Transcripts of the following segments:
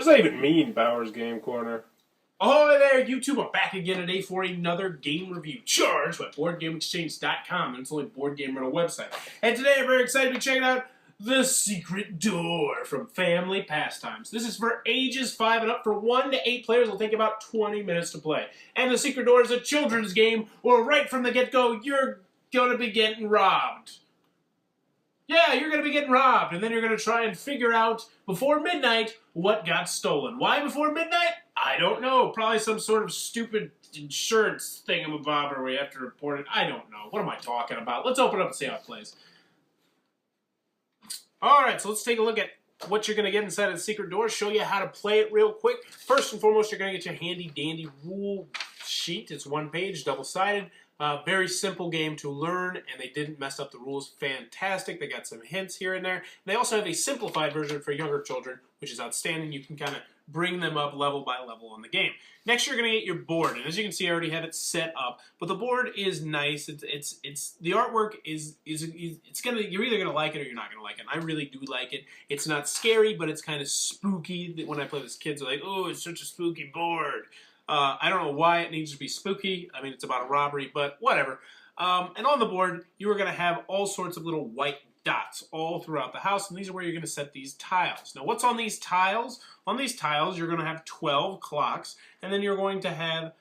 does that even mean, Bowers Game Corner? Ahoy there, YouTube! I'm back again today for another game review charged by BoardGameExchange.com, and it's only board game rental website. And today I'm very excited to be checking out The Secret Door from Family Pastimes. This is for ages 5 and up. For 1 to 8 players, it'll take about 20 minutes to play. And The Secret Door is a children's game where right from the get-go, you're going to be getting robbed. Yeah, you're going to be getting robbed, and then you're going to try and figure out before midnight what got stolen. Why before midnight? I don't know. Probably some sort of stupid insurance thingamabobber where you have to report it. I don't know. What am I talking about? Let's open it up and see how it plays. Alright, so let's take a look at what you're going to get inside of the Secret Door, show you how to play it real quick. First and foremost, you're going to get your handy-dandy rule sheet. It's one page, double-sided. Very simple game to learn, and they didn't mess up the rules. Fantastic. They got some hints here and there. They also have a simplified version for younger children, which is outstanding. You can kind of bring them up level by level on the game. Next, you're going to get your board, and as you can see, I already have it set up. But the board is nice. It's the artwork is you're either going to like it or you're not going to like it. And I really do like it. It's not scary, but it's kind of spooky. When I play with kids, they're like, "Oh, it's such a spooky board." I don't know why it needs to be spooky. I mean, it's about a robbery, but whatever. And on the board, you are going to have all sorts of little white dots all throughout the house, and these are where you're going to set these tiles. Now, what's on these tiles? On these tiles, you're going to have 12 clocks, and then you're going to have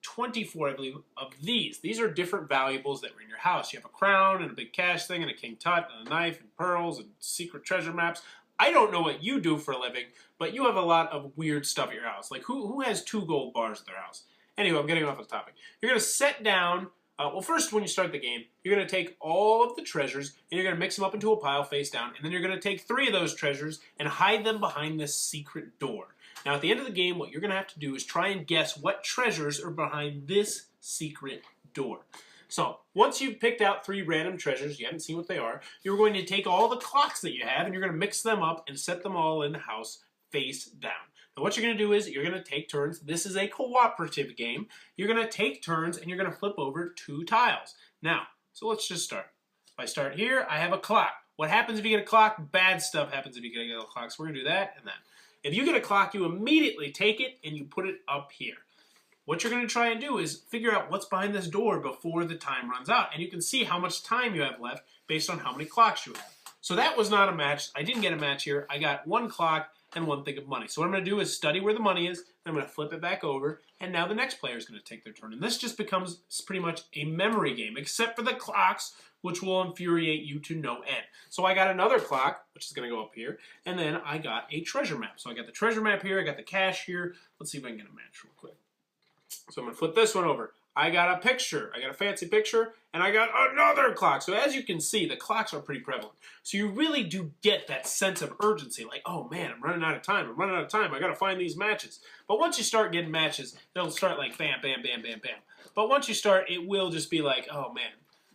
24, I believe, of these. These are different valuables that were in your house. You have a crown and a big cash thing and a king tut and a knife and pearls and secret treasure maps. I don't know what you do for a living, but you have a lot of weird stuff at your house. Like, who has 2 gold bars at their house? Anyway, I'm getting off the topic. You're going to set down, well, first, when you start the game, you're going to take all of the treasures, and you're going to mix them up into a pile face down, and then you're going to take 3 of those treasures and hide them behind this secret door. Now, at the end of the game, what you're going to have to do is try and guess what treasures are behind this secret door. So, once you've picked out 3 random treasures, you haven't seen what they are, you're going to take all the clocks that you have and you're going to mix them up and set them all in the house face down. Now, what you're going to do is you're going to take turns. This is a cooperative game. You're going to take turns and you're going to flip over 2 tiles. Now, so let's just start. If I start here, I have a clock. What happens if you get a clock? Bad stuff happens if you get a clock. So we're going to do that and that. If you get a clock, you immediately take it and you put it up here. What you're going to try and do is figure out what's behind this door before the time runs out. And you can see how much time you have left based on how many clocks you have. So that was not a match. I didn't get a match here. I got 1 clock and 1 thing of money. So what I'm going to do is study where the money is. Then I'm going to flip it back over. And now the next player is going to take their turn. And this just becomes pretty much a memory game, except for the clocks, which will infuriate you to no end. So I got another clock, which is going to go up here. And then I got a treasure map. So I got the treasure map here. I got the cash here. Let's see if I can get a match real quick. So I'm going to flip this one over. I got a picture. I got a fancy picture, and I got another clock. So as you can see, the clocks are pretty prevalent. So you really do get that sense of urgency. Like, oh man, I'm running out of time. I'm running out of time. I got to find these matches. But once you start getting matches, they'll start like bam, bam, bam, bam, bam. But once you start, it will just be like, oh man,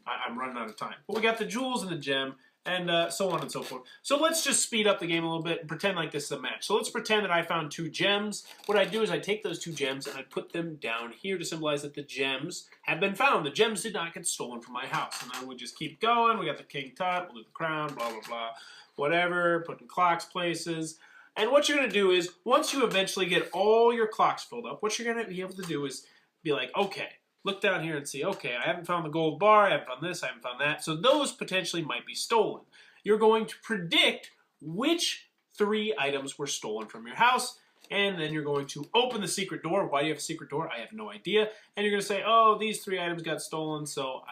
I'm running out of time. But we got the jewels and the gem, and so on and so forth. So let's just speed up the game a little bit and pretend like this is a match. So let's pretend that I found 2 gems. What I do is I take those 2 gems and I put them down here to symbolize that the gems have been found. The gems did not get stolen from my house. And then we just keep going. We got the king tut, we'll do the crown, blah, blah, blah, whatever, putting clocks places. And what you're going to do is, once you eventually get all your clocks filled up, what you're going to be able to do is be like, okay, look down here and see, okay, I haven't found the gold bar, I haven't found this, I haven't found that. So those potentially might be stolen. You're going to predict which 3 items were stolen from your house, and then you're going to open the secret door. Why do you have a secret door? I have no idea. And you're going to say, oh, these 3 items got stolen, so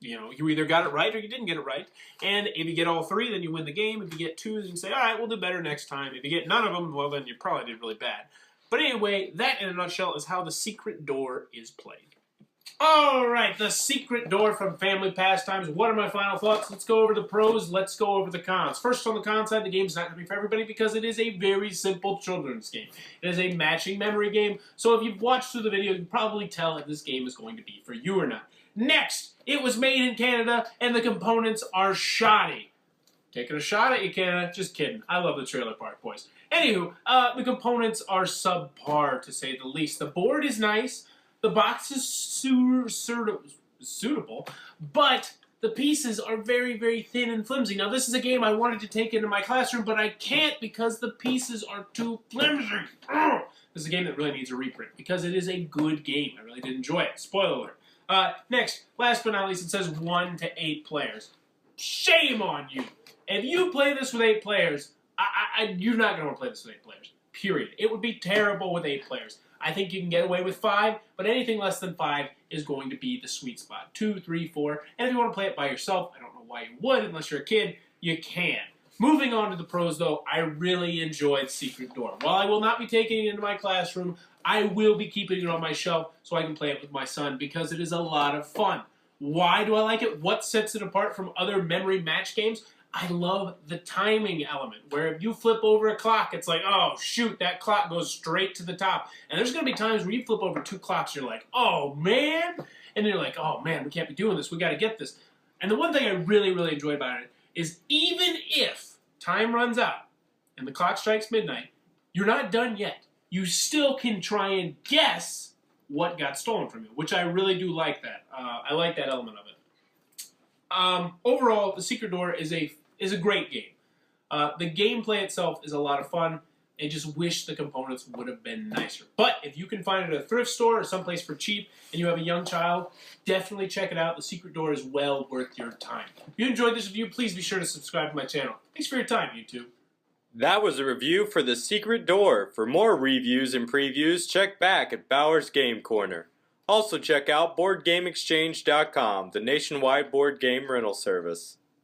you either got it right or you didn't get it right. And if you get all 3, then you win the game. If you get 2, then you say, all right, we'll do better next time. If you get none of them, well, then you probably did really bad. But anyway, that in a nutshell is how the secret door is played. Alright, The Secret Door from Family Pastimes. What are my final thoughts? Let's go over the pros, let's go over the cons. First, on the con side, the game's not going to be for everybody because it is a very simple children's game. It is a matching memory game, so if you've watched through the video, you can probably tell if this game is going to be for you or not. Next, it was made in Canada, and the components are shoddy. Taking a shot at you, Canada. Just kidding. I love the trailer park, boys. Anywho, the components are subpar, to say the least. The board is nice. The box is suitable, but the pieces are very, very thin and flimsy. Now, this is a game I wanted to take into my classroom, but I can't because the pieces are too flimsy. Ugh. This is a game that really needs a reprint because it is a good game. I really did enjoy it. Spoiler alert. Next, last but not least, it says 1 to 8 players. Shame on you. If you play this with 8 players, you're not going to want to play this with 8 players. Period. It would be terrible with 8 players. I think you can get away with 5, but anything less than 5 is going to be the sweet spot. 2, 3, 4. And if you want to play it by yourself, I don't know why you would unless you're a kid, you can. Moving on to the pros, though, I really enjoyed Secret Door. While I will not be taking it into my classroom, I will be keeping it on my shelf so I can play it with my son because it is a lot of fun. Why do I like it? What sets it apart from other memory match games? I love the timing element, where if you flip over a clock, it's like, oh, shoot, that clock goes straight to the top. And there's going to be times where you flip over 2 clocks, you're like, oh, man. And you're like, oh, man, we can't be doing this. We got to get this. And the one thing I really, really enjoy about it is even if time runs out and the clock strikes midnight, you're not done yet. You still can try and guess what got stolen from you, which I really do like that. I like that element of it. Overall, The Secret Door is a great game. The gameplay itself is a lot of fun. I just wish the components would have been nicer. But if you can find it at a thrift store or someplace for cheap and you have a young child, definitely check it out. The Secret Door is well worth your time. If you enjoyed this review, please be sure to subscribe to my channel. Thanks for your time, YouTube. That was a review for The Secret Door. For more reviews and previews, check back at Bauer's Game Corner. Also check out BoardGameExchange.com, the nationwide board game rental service.